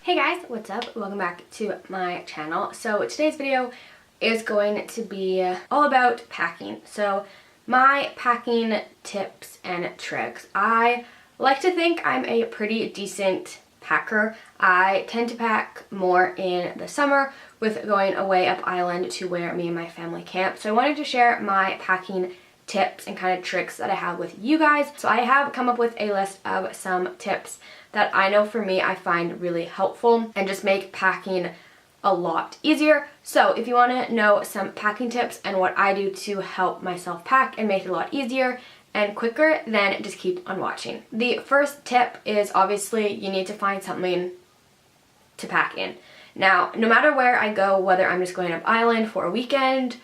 Hey guys, what's up? Welcome back to my channel. So today's video is going to be all about packing. So my packing tips and tricks. I like to think I'm a pretty decent packer. I tend to pack more in the summer with going away up island to where me and my family camp. So I wanted to share my packing tips and kind of tricks that I have with you guys. So I have come up with a list of some tips that I know for me I find really helpful and just make packing a lot easier. So if you want to know some packing tips and what I do to help myself pack and make it a lot easier and quicker, then just keep on watching. The first tip is obviously you need to find something to pack in. Now, no matter where I go, whether I'm just going up island for a weekend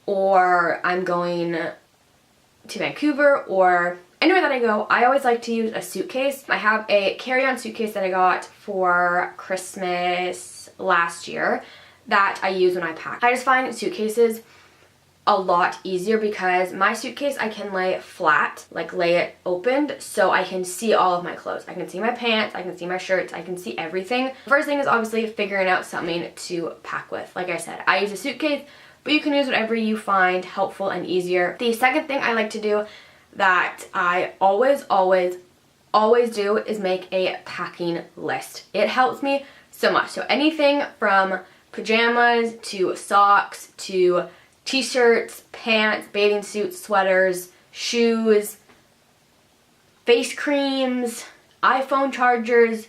or I'm going to Vancouver or anywhere that I go, I always like to use a suitcase. I have a carry-on suitcase that I got for Christmas last year that I use when I pack. I just find suitcases a lot easier because my suitcase I can lay flat, like lay it opened, so I can see all of my clothes. I can see my pants, I can see my shirts, I can see everything. First thing is obviously figuring out something to pack with. Like I said, I use a suitcase, but you can use whatever you find helpful and easier. The second thing I like to do that I always do is make a packing list. It helps me so much. So anything from pajamas to socks to t-shirts, pants, bathing suits, sweaters, shoes, face creams, iPhone chargers,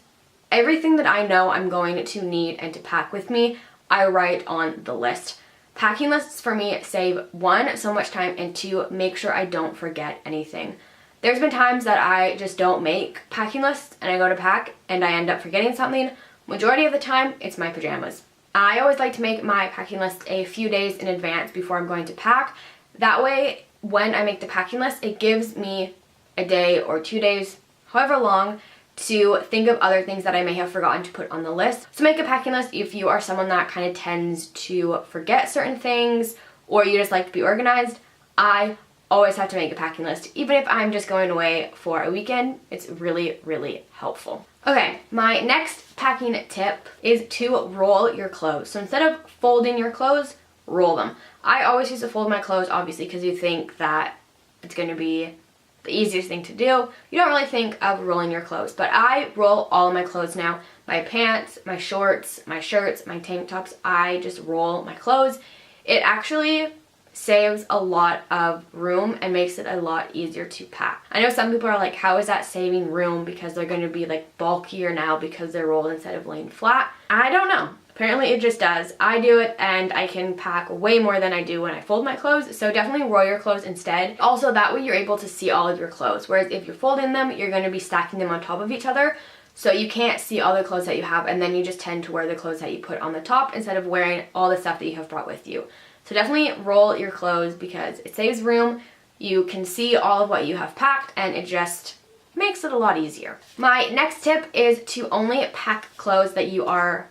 everything that I know I'm going to need and to pack with me, I write on the list. Packing lists for me save one, so much time, and two, make sure I don't forget anything. There's been times that I just don't make packing lists and I go to pack and I end up forgetting something. Majority of the time, it's my pajamas. I always like to make my packing list a few days in advance before I'm going to pack. That way, when I make the packing list, it gives me a day or 2 days, however long, to think of other things that I may have forgotten to put on the list. So make a packing list if you are someone that kind of tends to forget certain things or you just like to be organized. I always have to make a packing list. Even if I'm just going away for a weekend, it's really helpful. Okay, my next packing tip is to roll your clothes. So instead of folding your clothes, roll them. I always used to fold my clothes, obviously, because you think that it's going to be the easiest thing to do. You don't really think of rolling your clothes, but I roll all of my clothes now. My pants, my shorts, my shirts, my tank tops, I just roll my clothes. It actually saves a lot of room and makes it a lot easier to pack. I know some people are like, how is that saving room because they're going to be like bulkier now because they're rolled instead of laying flat? I don't know. Apparently it just does. I do it and I can pack way more than I do when I fold my clothes, so definitely roll your clothes instead. Also, that way you're able to see all of your clothes, whereas if you're folding them, you're going to be stacking them on top of each other, so you can't see all the clothes that you have, and then you just tend to wear the clothes that you put on the top instead of wearing all the stuff that you have brought with you. So definitely roll your clothes because it saves room, you can see all of what you have packed, and it just makes it a lot easier. My next tip is to only pack clothes that you know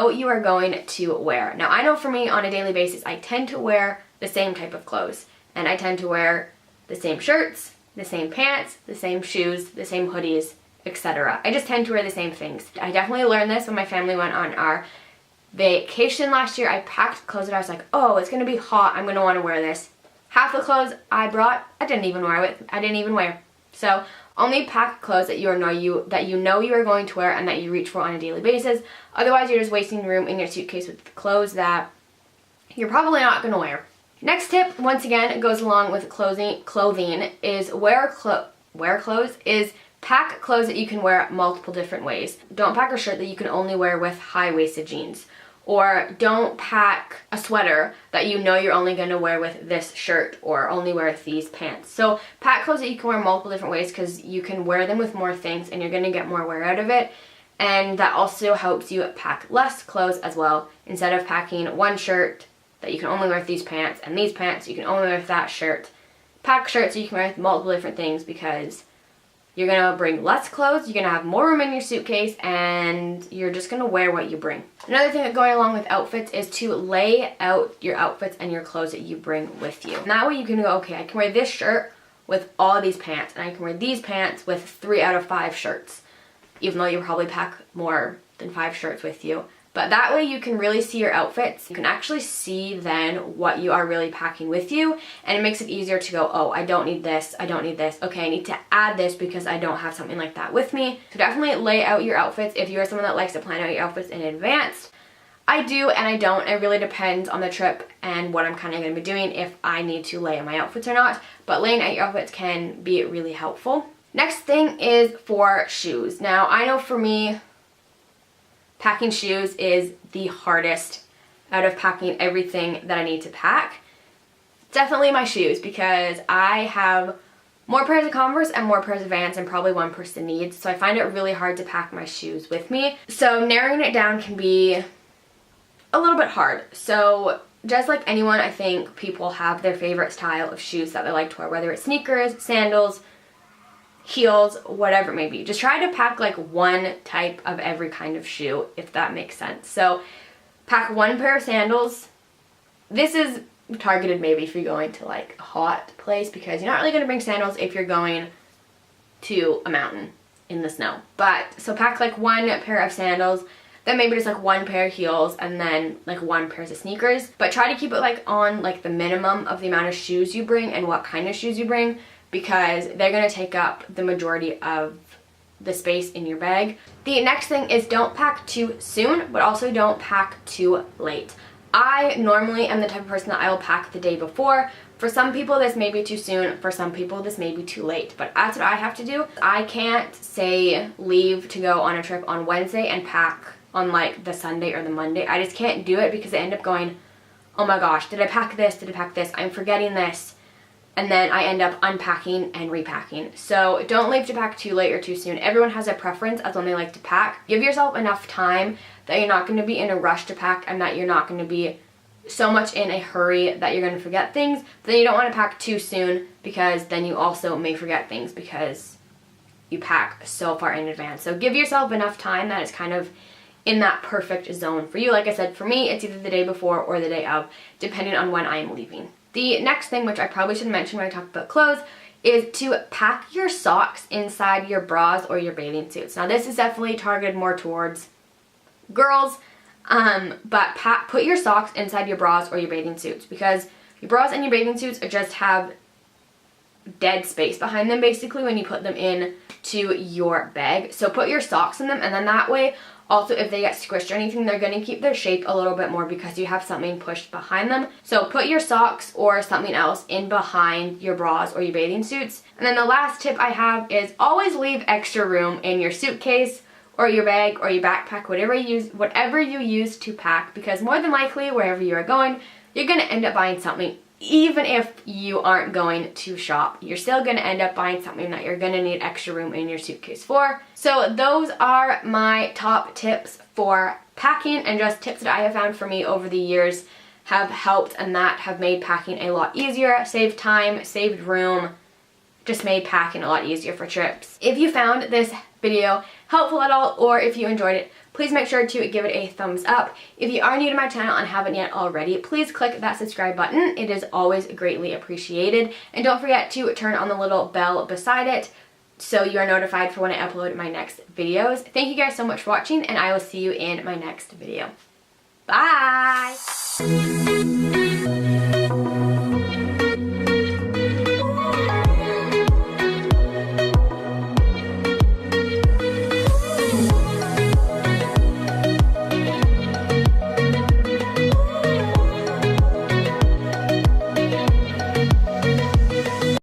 you are going to wear. Now, I know for me on a daily basis, I tend to wear the same type of clothes, and I tend to wear the same shirts, the same pants, the same shoes, the same hoodies, etc. I just tend to wear the same things. I definitely learned this when my family went on our vacation last year. I packed clothes that I was like, oh, it's gonna be hot, I'm gonna want to wear this. Half the clothes I brought, I didn't even wear. So only pack clothes that you know you are going to wear and that you reach for on a daily basis. Otherwise, you're just wasting room in your suitcase with clothes that you're probably not going to wear. Next tip, once again, goes along with clothing is pack clothes that you can wear multiple different ways. Don't pack a shirt that you can only wear with high-waisted jeans. Or don't pack a sweater that you know you're only going to wear with this shirt or only wear with these pants. So pack clothes that you can wear multiple different ways because you can wear them with more things and you're going to get more wear out of it. And that also helps you pack less clothes as well. Instead of packing one shirt that you can only wear with these pants and these pants you can only wear with that shirt, pack shirts so you can wear with multiple different things because you're going to bring less clothes, you're going to have more room in your suitcase, and you're just going to wear what you bring. Another thing that going along with outfits is to lay out your outfits and your clothes that you bring with you. And that way you can go, okay, I can wear this shirt with all of these pants, and I can wear these pants with 3 out of 5 shirts. even though you probably pack more than 5 shirts with you. But that way you can really see your outfits. You can actually see then what you are really packing with you, and it makes it easier to go, oh, I don't need this, I don't need this. Okay, I need to add this because I don't have something like that with me. So definitely lay out your outfits if you're someone that likes to plan out your outfits in advance. I do and I don't. It really depends on the trip and what I'm kind of going to be doing, if I need to lay out my outfits or not. But laying out your outfits can be really helpful. Next thing is for shoes. Now, I know for me, packing shoes is the hardest out of packing everything that I need to pack. Definitely my shoes, because I have more pairs of Converse and more pairs of Vans than probably one person needs. So I find it really hard to pack my shoes with me. So narrowing it down can be a little bit hard. So just like anyone, I think people have their favorite style of shoes that they like to wear, whether it's sneakers, sandals, heels, whatever it may be. Just try to pack like one type of every kind of shoe, if that makes sense. So pack one pair of sandals. This is targeted maybe if you're going to like a hot place, because you're not really going to bring sandals if you're going to a mountain in the snow. But so pack like one pair of sandals, then maybe just like one pair of heels, and then like one pair of sneakers. But try to keep it like on like the minimum of the amount of shoes you bring and what kind of shoes you bring, because they're going to take up the majority of the space in your bag. The next thing is don't pack too soon, but also don't pack too late. I normally am the type of person that I will pack the day before. For some people this may be too soon, for some people this may be too late, but that's what I have to do. I can't say leave to go on a trip on Wednesday and pack on like the Sunday or the Monday. I just can't do it, because I end up going, oh my gosh, did I pack this? Did I pack this? I'm forgetting this. And then I end up unpacking and repacking. So don't leave to pack too late or too soon. Everyone has a preference as when they like to pack. Give yourself enough time that you're not going to be in a rush to pack, and that you're not going to be so much in a hurry that you're going to forget things. But then you don't want to pack too soon, because then you also may forget things because you pack so far in advance. So give yourself enough time that it's kind of in that perfect zone for you. Like I said, for me, it's either the day before or the day of, depending on when I am leaving. The next thing, which I probably should mention when I talk about clothes, is to pack your socks inside your bras or your bathing suits. Now this is definitely targeted more towards girls, but put your socks inside your bras or your bathing suits, because your bras and your bathing suits just have dead space behind them basically when you put them in to your bag. So put your socks in them, and then that way also if they get squished or anything, they're going to keep their shape a little bit more because you have something pushed behind them. So put your socks or something else in behind your bras or your bathing suits. And then the last tip I have is always leave extra room in your suitcase or your bag or your backpack, whatever you use to pack, because more than likely wherever you are going, you're going to end up buying something. Even if you aren't going to shop, you're still going to end up buying something that you're going to need extra room in your suitcase for. So those are my top tips for packing, and just tips that I have found for me over the years have helped and that have made packing a lot easier, saved time, saved room, just made packing a lot easier for trips. If you found this video helpful at all, or if you enjoyed it, please make sure to give it a thumbs up. If you are new to my channel and haven't yet already, please click that subscribe button. It is always greatly appreciated. And don't forget to turn on the little bell beside it so you are notified for when I upload my next videos. Thank you guys so much for watching, and I will see you in my next video. Bye!